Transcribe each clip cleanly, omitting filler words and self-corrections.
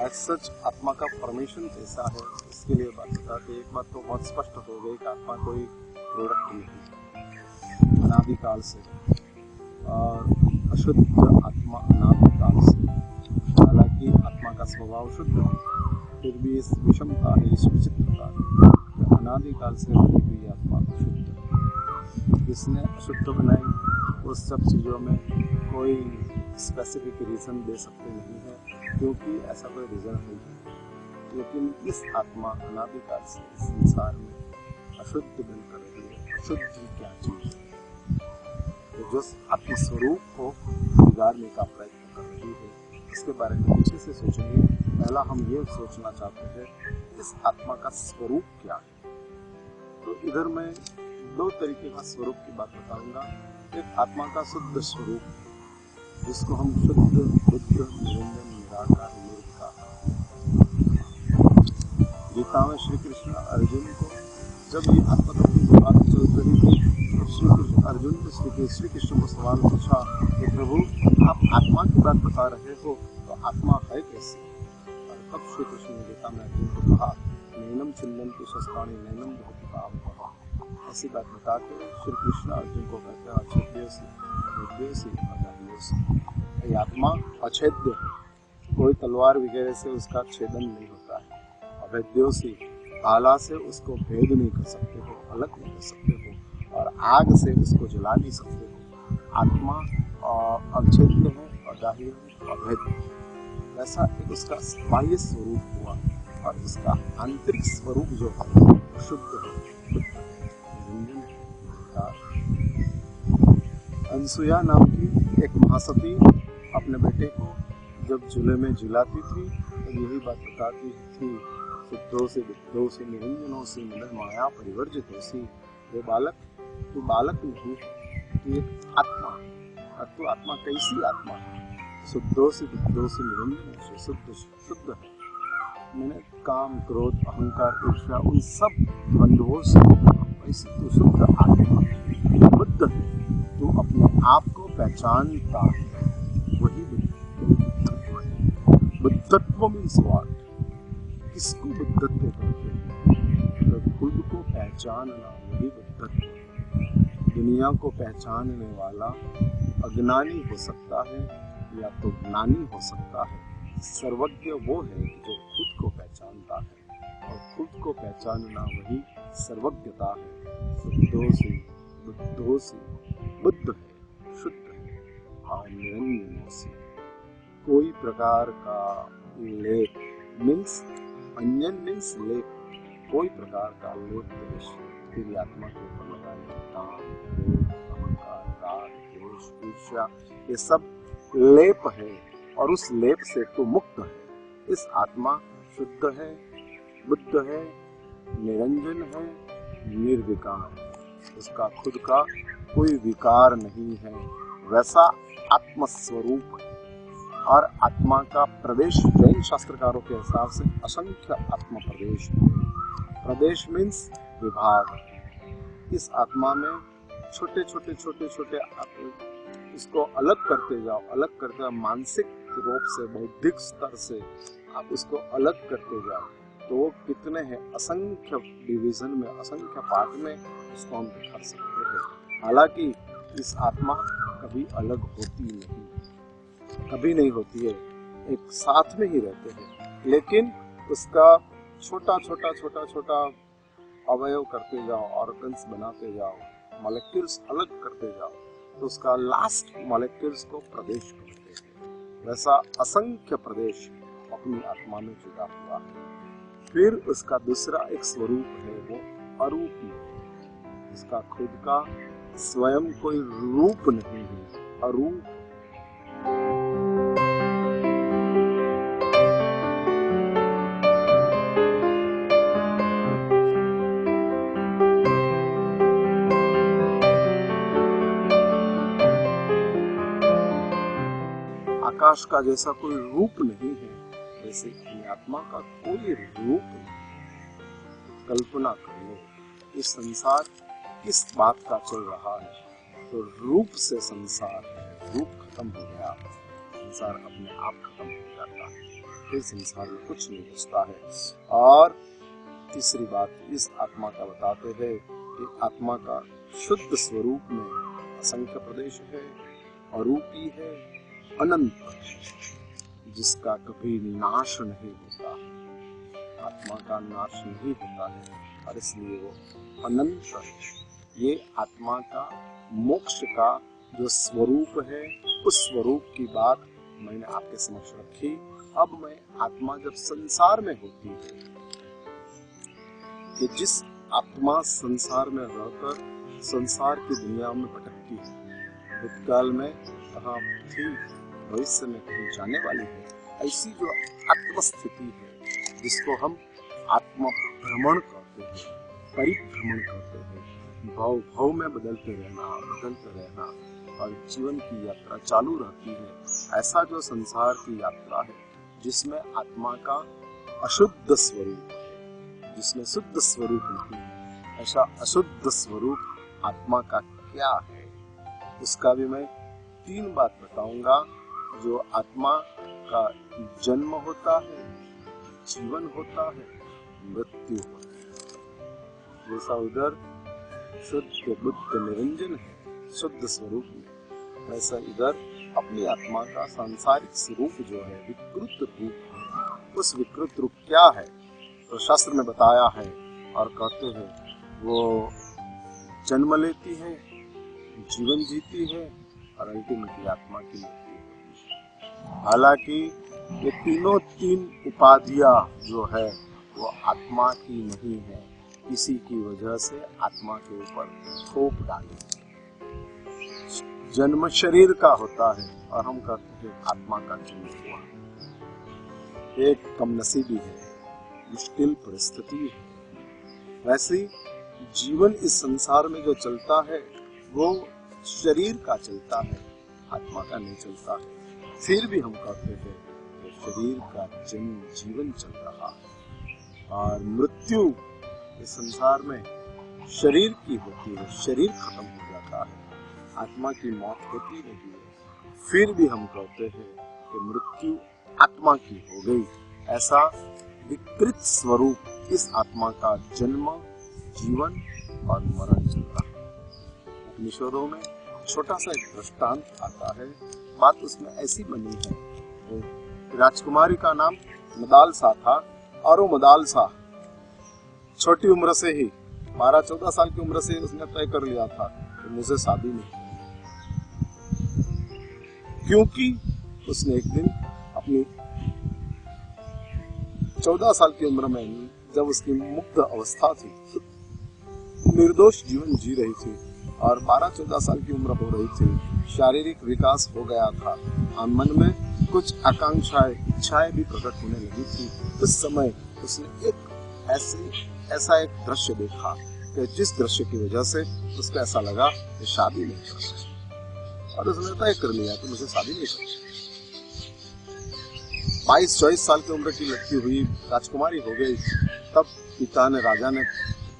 As such आत्मा का formation कैसा है इसके लिए बात बताते। एक बात तो बहुत स्पष्ट हो गई कि आत्मा कोई प्रोडक्ट नहीं, अनादिकाल से, और अशुद्ध आत्मा अनादिकाल से। हालांकि आत्मा का स्वभाव शुद्ध है, फिर भी इस विषमता है, इस विचित्रता है, अनादिकाल से बनी हुई आत्मा अशुद्ध है। जिसने अशुद्ध बनाई उस सब चीज़ों में कोई स्पेसिफिक रीज़न दे सकते नहीं है, क्योंकि ऐसा कोई रीज़न नहीं है। लेकिन इस आत्मा अनादिकाल से इस संसार में अशुद्ध बनकर रही है। अशुद्ध ही क्या चीज़ है, तो जो आत्मस्वरूप को बिगाड़ने का प्रयत्न कर रही है, इसके बारे में पीछे से सोचेंगे। पहला हम ये सोचना चाहते हैं इस आत्मा का स्वरूप क्या है। तो इधर मैं दो तरीके का स्वरूप की बात बताऊंगा। एक आत्मा का शुद्ध स्वरूप, जिसको हम शुद्ध बुद्ध निरंजन निराकार निर्विकार। गीता में श्री कृष्ण अर्जुन को जब ये आत्मा तत्व की बात चल रही थी, तो श्री कृष्ण अर्जुन ने श्री कृष्ण को सवाल पूछा कि प्रभु आप आत्मा की बात बता रहे हो, तो आत्मा है कैसे? और तब श्री कृष्ण ने गीता में अर्जुन को कहा, नैनम चिन्नन्ति शस्त्राणि नैनम भवति पावकः। ऐसी बात बता के श्री कृष्ण अर्जुन को कहते हैं अछेद्योऽसि अभेद्योऽसि अजाड्योऽसि। ये आत्मा अछेद्य है, कोई तलवार वगैरह से उसका छेदन नहीं होता है। अभेद्योऽसि, भाला से उसको भेद नहीं कर सकते हो, अलग नहीं कर सकते हो, और आग से उसको जला नहीं सकते हो। आत्मा अछेद्य है, अजाड्य है, अभेद्य है। वैसा एक उसका बाह्य स्वरूप हुआ, और उसका आंतरिक स्वरूप जो है शुद्ध है। अनसुया नाम की एक महासती अपने बेटे को जब झूले में झुलाती थी, तो यही बात बताती थी, शुद्धोऽसि बुद्धोऽसि निरंजनोऽसि मदन माया परिवर्जितोऽसि। ये बालक, तू बालक नहीं है, तू एक आत्मा है। और तू आत्मा कैसी आत्मा है? शुद्धोऽसि बुद्धोऽसि निरंजनोऽसि, शुद्ध है। मैंने काम, क्रोध, अहंकार, ईर्ष्या, उन सब द्वंद्वों से ऐसी तू शुद्ध आत्मा है, बुद्ध है। तू अपने आप को पहचानता है, वही बुद्धत्व है। बुद्धत्व मीन्स व्हाट? किसको बुद्धत्व कहते हैं? तो खुद को पहचानना, वही बुद्धत्व है। दुनिया को पहचानने वाला अज्ञानी हो सकता है या तो ज्ञानी हो सकता है। सर्वज्ञ वो है जो खुद को पहचानता है, और खुद को पहचानना वही सर्वज्ञता है। शुद्धोऽसि बुद्धोऽसि, बुद्ध है, शुद्ध है, और निरंजनोऽसि, कोई प्रकार का लेप, मीन्स अंजन मीन्स लेप, कोई प्रकार का लेप दोष तेरी आत्मा के ऊपर लगाने, काम, क्रोध, अहंकार, राग, द्वेष, ईर्ष्या, ये सब लेप है, और उस लेप से तो मुक्त है। इस आत्मा शुद्ध है, बुद्ध है, निरंजन है, निर्विकार है। उसका खुद का कोई विकार नहीं है, वैसा आत्मस्वरूप है। और आत्मा का प्रदेश जैन शास्त्रकारों के हिसाब से असंख्य आत्म प्रदेश है। प्रदेश मीन्स विभाग। इस आत्मा में छोटे छोटे छोटे छोटे इसको अलग करते जाओ, अलग करते जाओ, मानसिक रूप से, बौद्धिक स्तर से आप उसको अलग करते जाओ, तो वो कितने हैं, असंख्य डिवीजन में, असंख्य पार्ट में उसको हम दिखा सकते हैं। हालांकि इस आत्मा कभी अलग होती नहीं, कभी नहीं होती है, एक साथ में ही रहते हैं। लेकिन उसका छोटा छोटा छोटा छोटा अवयव करते जाओ, ऑर्गन्स बनाते जाओ, मॉलिक्यूल्स अलग करते जाओ, तो उसका लास्ट मॉलिक्यूल्स को प्रदेश कहते हैं। वैसा असंख्य प्रदेश अपनी आत्मा में जुड़ा हुआ है। फिर उसका दूसरा एक स्वरूप है, वो अरूपी है। उसका खुद का स्वयं कोई रूप नहीं है, अरूप। आकाश का जैसा कोई रूप नहीं है, वैसे अपनी आत्मा का कोई रूप नहीं। कल्पना कर लो, इस संसार किस बात का चल रहा है, तो रूप से संसार है। रूप खत्म हो गया, संसार अपने आप खत्म हो जाता है। फिर संसार में कुछ नहीं बचता है। और तीसरी बात इस आत्मा का बताते हैं कि आत्मा का शुद्ध स्वरूप में असंख्य प्रदेश है, अरूपी है, अनंत, जिसका कभी नाश नहीं होता। आत्मा का नाश नहीं होता है और इसलिए वो अनंत है। ये आत्मा का मोक्ष का जो स्वरूप है, उस स्वरूप की बात मैंने आपके समक्ष रखी। अब मैं आत्मा जब संसार में होती है, कि जिस आत्मा संसार में रहकर संसार की दुनिया में भटकती है, भूतकाल में कहाँ थी, भविष्य में कहीं जाने वाली है, ऐसी जो आत्मस्थिति है जिसको हम आत्मा भ्रमण कहते हैं, परिभ्रमण कहते हैं, भाव भाव में बदलते रहना और जीवन की यात्रा चालू रहती है। ऐसा जो संसार की यात्रा है जिसमें आत्मा का अशुद्ध स्वरूप है, जिसमें शुद्ध स्वरूप नहीं है, ऐसा अशुद्ध स्वरूप आत्मा का क्या है, उसका भी मैं 3 बात बताऊंगा। जो आत्मा का जन्म होता है, जीवन होता है, मृत्यु होता है। जैसा उधर शुद्ध बुद्ध निरंजन है शुद्ध स्वरूप में, वैसा इधर अपनी आत्मा का सांसारिक स्वरूप जो है विकृत रूप है। उस विकृत रूप क्या है तो शास्त्र में बताया है और कहते हैं वो जन्म लेती है, जीवन जीती है और अल्टीमेटली आत्मा की मृत्यु होती है। हालांकि ये तीनों 3 उपाधियां जो है वो आत्मा की नहीं है, इसी की वजह से आत्मा के ऊपर थोप डाली। जन्म शरीर का होता है और हम कहते हैं आत्मा का जन्म हुआ। एक कमनसीबी है, मुश्किल परिस्थिति है। वैसे जीवन इस संसार में जो चलता है वो शरीर का चलता है, आत्मा का नहीं चलता है। फिर भी हम कहते हैं कि शरीर का जन्म जीवन चल रहा है और मृत्यु इस संसार में शरीर की होती है, शरीर खत्म हो जाता है, आत्मा की मौत होती नहीं है। फिर भी हम कहते हैं कि मृत्यु आत्मा की हो गई। ऐसा विकृत स्वरूप इस आत्मा का जन्म, जीवन और मरण चल रहा है। उपनिषदों में छोटा सा एक दृष्टांत आता है, बात उसमें ऐसी बनी है। राजकुमारी का नाम मदालसा था और वो मदालसा छोटी उम्र से ही 12-14 साल की उम्र से उसने तय कर लिया था कि मुझे शादी नहीं, क्योंकि उसने एक दिन अपनी 14 साल की उम्र में जब उसकी मुक्त अवस्था थी, निर्दोष जीवन जी रही थी और 12-14 साल की उम्र हो रही थी, शारीरिक विकास हो गया था और मन में कुछ आकांक्षाएं, इच्छाएं भी प्रकट होने लगी थी। उस समय उसने एक ऐसा एक दृश्य देखा कि जिस दृश्य की वजह से उसको ऐसा लगा कि शादी नहीं करनी, और उसने तय कर लिया कि मुझे शादी नहीं करनी। 22-24 साल की उम्र की लड़की हुई, राजकुमारी हो गई। तब पिता ने, राजा ने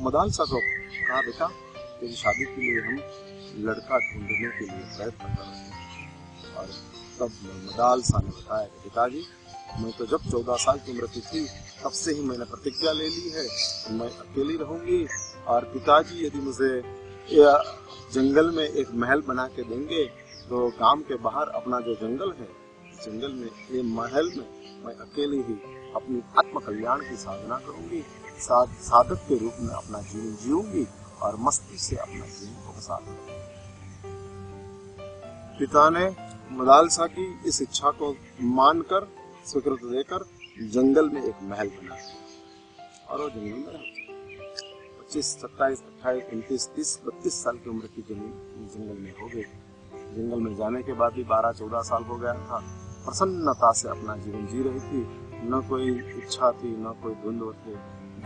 मदालसा को कहा, बेटा तेरी शादी के लिए हम लड़का ढूंढने के लिए प्रयत्न कर रहे हैं। और तब मदालसा ने बताया कि पिताजी मैं तो जब 14 साल की उम्र की थी तब से ही मैंने प्रतिज्ञा ले ली है कि मैं अकेली रहूंगी, और पिताजी यदि मुझे जंगल में एक महल बना के देंगे तो गांव के बाहर अपना जो जंगल है, जंगल में ये महल में मैं अकेली ही अपनी आत्म कल्याण की साधना करूंगी, साधक के रूप में अपना जीवन जीऊंगी और मस्ती से अपना जीवन को बसा दूंगी। पिता ने मदालसा की इस इच्छा को मानकर, स्वीकृति देकर जंगल में एक महल बना दिया और वो जंगल में रहते 25, 27, 28, 29, 30, 32 साल की उम्र की जंगल में हो गए। जंगल में जाने के बाद भी 12-14 साल हो गया था। प्रसन्नता से अपना जीवन जी रही थी, न कोई इच्छा थी, न कोई द्वंद्व थे,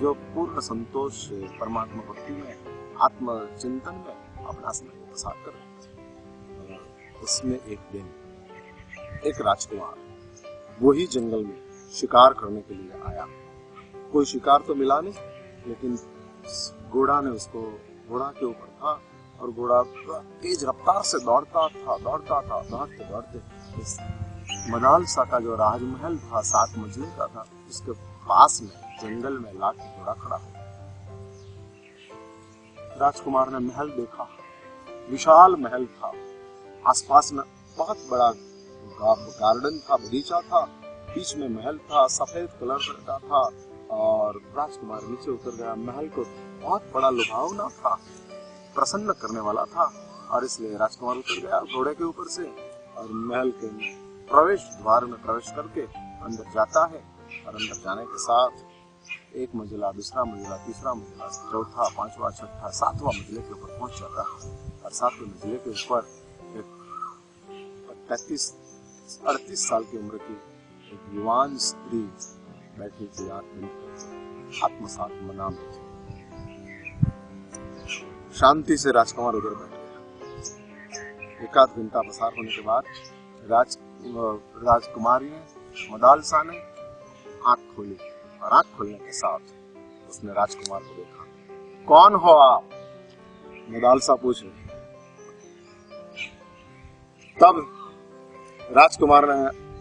जो पूर्ण संतोष परमात्मा भक्ति में, आत्म चिंतन में अपना समय प्रसाद कर रही थी। उसमें एक दिन एक राजकुमार वही जंगल में शिकार करने के लिए आया। कोई शिकार तो मिला नहीं, लेकिन घोड़ा ने उसको, घोड़ा के ऊपर था और घोड़ा तेज रफ्तार से दौड़ते दौड़ते मदालसा का जो राजमहल था 7 मंजिले का था, उसके पास में जंगल में लाके घोड़ा खड़ा हो। राजकुमार ने महल देखा, विशाल महल था, आसपास में बहुत बड़ा गार्डन था, बगीचा था, बीच में महल था, सफेद कलर का था। और राजकुमार नीचे उतर गया। महल को बहुत बड़ा लुभावना था, प्रसन्न करने वाला था, और इसलिए राजकुमार उतर गया घोड़े के ऊपर से और महल के प्रवेश द्वार में प्रवेश करके अंदर जाता है। और अंदर जाने के साथ 1 मंजिला, 2रा मंजिला, 3रा मंजिला, 4था, 5वां, 6ठा, 7वां मंजिले के ऊपर पहुंच जाता है। और 7वें मंजिले के ऊपर एक 38 साल की उम्र की एक युवान स्त्री बैठी थी, आत्मसात मना में थी। शांति से राजकुमार उधर बैठ गया। 1 आध घंटा पसार होने के बाद राजकुमारी मदालसा ने आंख खोली, और आंख खोलने के साथ उसने राजकुमार को देखा। कौन हो आप? मदालसा पूछ रही। तब राजकुमार ने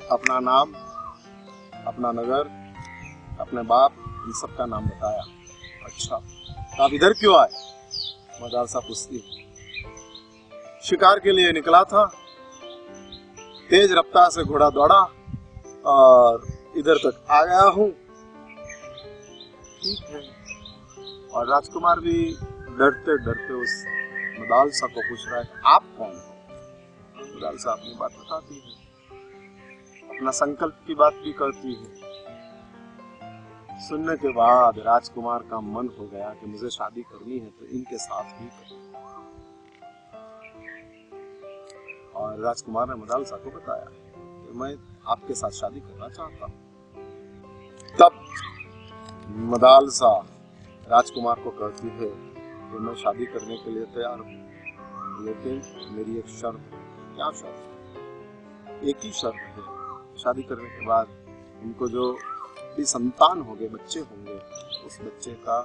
अपना नाम, अपना नगर, अपने बाप, इन सबका नाम बताया। अच्छा, तो आप इधर क्यों आए? मदालसा पूछती। शिकार के लिए निकला था, तेज रफ्तार से घोड़ा दौड़ा और इधर तक आ गया हूं। ठीक है। और राजकुमार भी डरते डरते उस मदालसा को पूछ रहा है कि आप कौन हो? मदालसा अपनी बात बताती है, अपना संकल्प की बात भी करती है। सुनने के बाद राजकुमार का मन हो गया कि मुझे शादी करनी है तो इनके साथ ही करनी। और राजकुमार ने मदालसा को बताया कि मैं आपके साथ शादी करना चाहता हूं। तब मदालसा राजकुमार को कहती है कि मैं शादी करने के लिए तैयार हूं, लेकिन मेरी एक शर्त। क्या शर्त? एक ही शर्त है, शादी करने के बाद उनको जो भी संतान होंगे, बच्चे होंगे, उस बच्चे का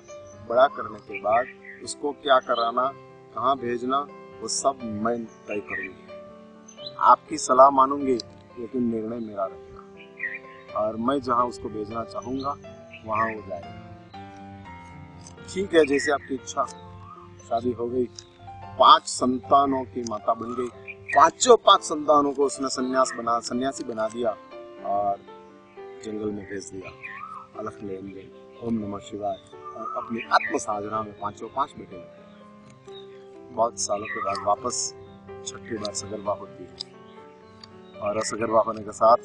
बड़ा करने के बाद उसको क्या कराना, कहाँ भेजना, वो सब मैं तय करूंगी। आपकी सलाह मानूंगी, लेकिन निर्णय मेरा रहेगा, और मैं जहाँ उसको भेजना चाहूंगा वहाँ वो जाएगा। ठीक है, जैसे आपकी इच्छा। शादी हो गई, 5 संतानों की माता बन गई। 5 संतानों को उसने सन्यासी बना दिया और जंगल में भेज दिया। अलख लेंगे, ओम नमः शिवाय, और अपनी आत्म साधना में 5 बैठे रहते। बहुत सालों के बाद वापस 6ठी बार सगर्भा होती है, और सगर्भा होने के साथ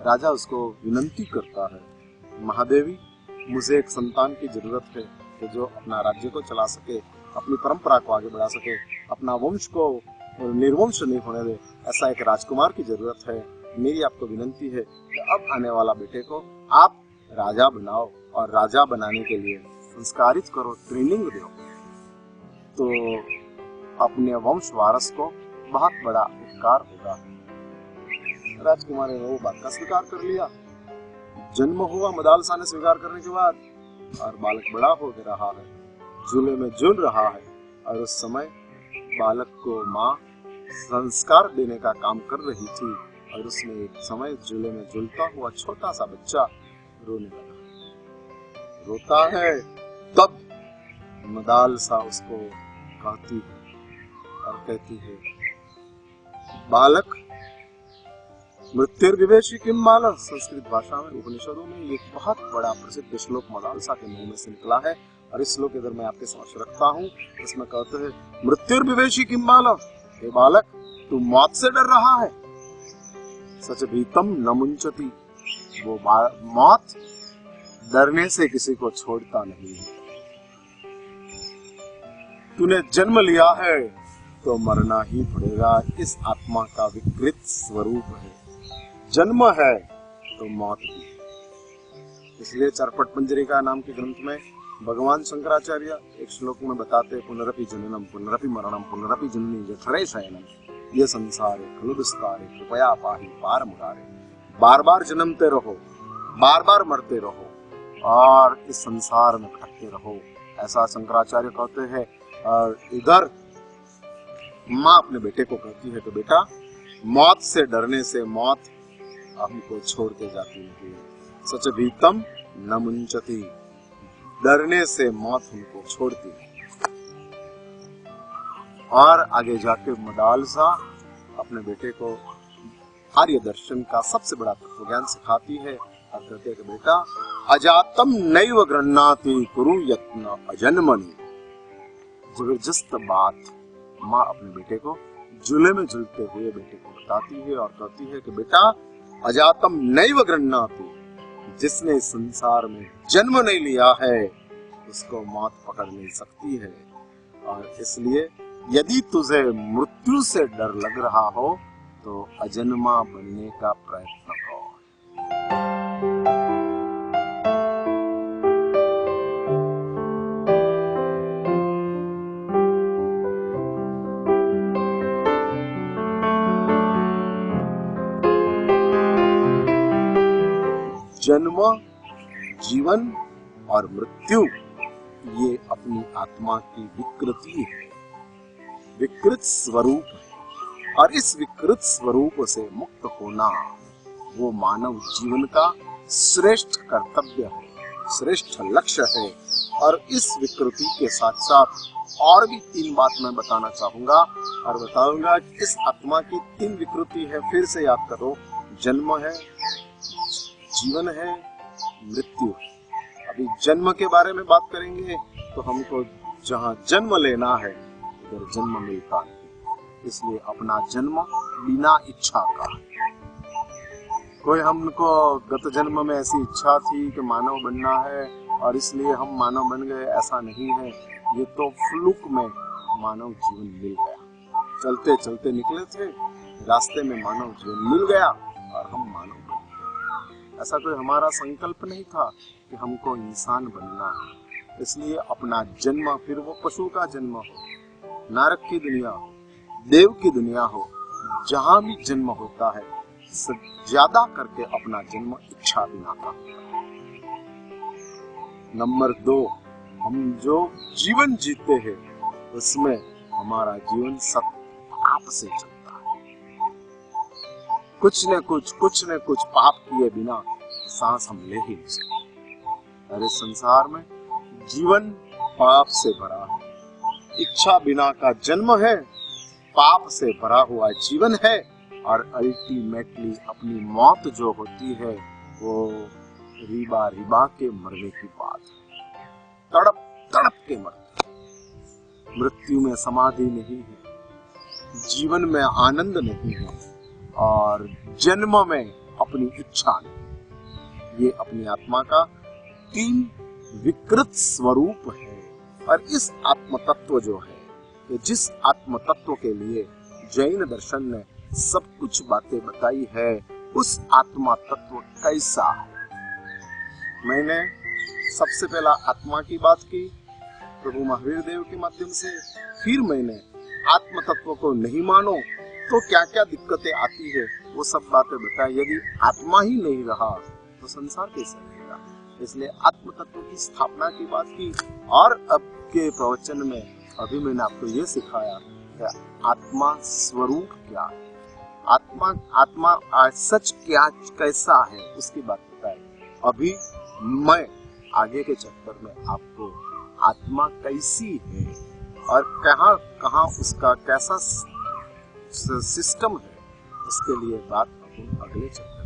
राजा उसको विनंती करता है, महादेवी, मुझे एक संतान की जरूरत है कि जो अपना राज्य को चला सके, अपनी परंपरा को आगे बढ़ा सके, अपना वंश को निर्वंश नहीं होने दे। ऐसा एक राजकुमार की जरूरत है। मेरी आपको विनंती है कि अब आने वाला बेटे को आप राजा बनाओ, और राजा बनाने के लिए संस्कारित करो, ट्रेनिंग दो, तो अपने वंश वारस को बहुत बड़ा उपकार होगा। राजकुमार ने वो बात का स्वीकार कर लिया। जन्म हुआ मदालसा ने स्वीकार करने के बाद, और बालक बड़ा हो रहा है, झूले में झूल रहा है, और उस समय बालक को माँ संस्कार देने का काम कर रही थी, और उसमें एक समय झूले में झूलता हुआ छोटा सा बच्चा रोने लगा। रोता है, तब मदालसा उसको कहती है और कहती है, बालक, मृत्युर्विवेशी किम बालक। संस्कृत भाषा में, उपनिषदों में ये बहुत बड़ा प्रसिद्ध श्लोक मदालसा के मुंह में से निकला है, और इस श्लोक इधर मैं आपके समक्ष रखता हूँ। इसमें कहते हैं, मृत्युर्विवेशी किम बालक, हे बालक, तू मौत से डर रहा है। सच भीतम न मुंचती, वो मौत डरने से किसी को छोड़ता नहीं है। तूने जन्म लिया है तो मरना ही पड़ेगा, इस आत्मा का विकृत स्वरूप है। जन्म है तो मौत भी है। इसलिए चरपट पंजरिका नाम के ग्रंथ में भगवान शंकराचार्य एक श्लोक में बताते, पुनरपि जननम पुनरपि मरणम पुनरपि जननी जठरे शयनम ये संसार खलु विस्तारे कृपया पाहि पार मुरारे। बार बार जन्मते रहो, बार बार मरते रहो, और इस संसार में भटकते रहो, ऐसा शंकराचार्य कहते हैं। और इधर माँ अपने बेटे को कहती है कि बेटा, मौत से डरने से मौत हमको छोड़ के जाती है। सच भीतम न मुंचती, डरने से मौत हमको छोड़ती है। और आगे जाके मदालसा अपने बेटे को आर्य दर्शन का सबसे बड़ा तत्व ज्ञान सिखाती है और कहते हैं कि बेटा अजातम नैव गृह्णाति कुरु यत्न अजन्मनि। जबरदस्त बात माँ अपने बेटे को झूले में झूलते हुए बेटे को बताती है और कहती है कि बेटा अजातम नैव गृह्णाति, जिसने संसार में जन्म नहीं लिया है उसको मौत पकड़ नहीं सकती है। और इसलिए यदि तुझे मृत्यु से डर लग रहा हो तो अजन्मा बनने का प्रयत्न करो। जन्म, जीवन और मृत्यु ये अपनी आत्मा की विकृति है, विकृत स्वरूप है। और इस विकृत स्वरूप से मुक्त होना वो मानव जीवन का श्रेष्ठ कर्तव्य है, श्रेष्ठ लक्ष्य है। और इस विकृति के साथ साथ और भी 3 बात मैं बताना चाहूंगा और बताऊंगा कि इस आत्मा की 3 विकृति है। फिर से याद करो, जन्म है, जीवन है, मृत्यु है। अभी जन्म के बारे में बात करेंगे तो हमको जहाँ जन्म लेना है उधर जन्म मिलता नहीं, इसलिए अपना जन्म बिना इच्छा का। कोई हमको गत जन्म में ऐसी इच्छा थी कि मानव बनना है और इसलिए हम मानव बन गए, ऐसा नहीं है। ये तो फ्लूक में मानव जीवन मिल गया, चलते चलते निकले थे, रास्ते में मानव जीवन मिल गया और हम मानव बन गए। ऐसा कोई हमारा संकल्प नहीं था कि हमको इंसान बनना है। इसलिए अपना जन्म, फिर वो पशु का जन्म हो, नरक की दुनिया हो, देव की दुनिया हो, जहां भी जन्म होता है ज्यादा करके अपना जन्म इच्छा बिना का। नंबर 2, हम जो जीवन जीते हैं उसमें हमारा जीवन सब पाप से चलता है। कुछ न कुछ पाप किए बिना सांस हम ले ही नहीं सकते। अरे संसार में जीवन पाप से भरा है, इच्छा बिना का जन्म है, पाप से भरा हुआ जीवन है और अल्टीमेटली अपनी मौत जो होती है वो रिबा रिबा के मरने की बात है, तड़प तड़प के मरते। मृत्यु में समाधि नहीं है, जीवन में आनंद नहीं है और जन्म में अपनी इच्छा नहीं। ये अपनी आत्मा का 3 विकृत स्वरूप है। और इस आत्म तत्व जो है, जिस आत्म तत्व के लिए जैन दर्शन ने सब कुछ बातें बताई है, उस आत्मा तत्व कैसा है। मैंने सबसे पहला आत्मा की बात की प्रभु महावीर देव के माध्यम से, फिर मैंने आत्म तत्व को नहीं मानो तो क्या क्या दिक्कतें आती है वो सब बातें बताई। यदि आत्मा ही नहीं रहा तो संसार कैसे रहेगा। इसलिए आत्म तत्व की स्थापना की बात की। और अब के प्रवचन में अभी मैंने आपको ये सिखाया कि आत्मा स्वरूप क्या है, आत्मा सच क्या कैसा है उसकी बात बताई। अभी मैं आगे के चैप्टर में आपको आत्मा कैसी है और कहाँ कहाँ उसका कैसा सिस्टम है उसके लिए बात अगले चैप्टर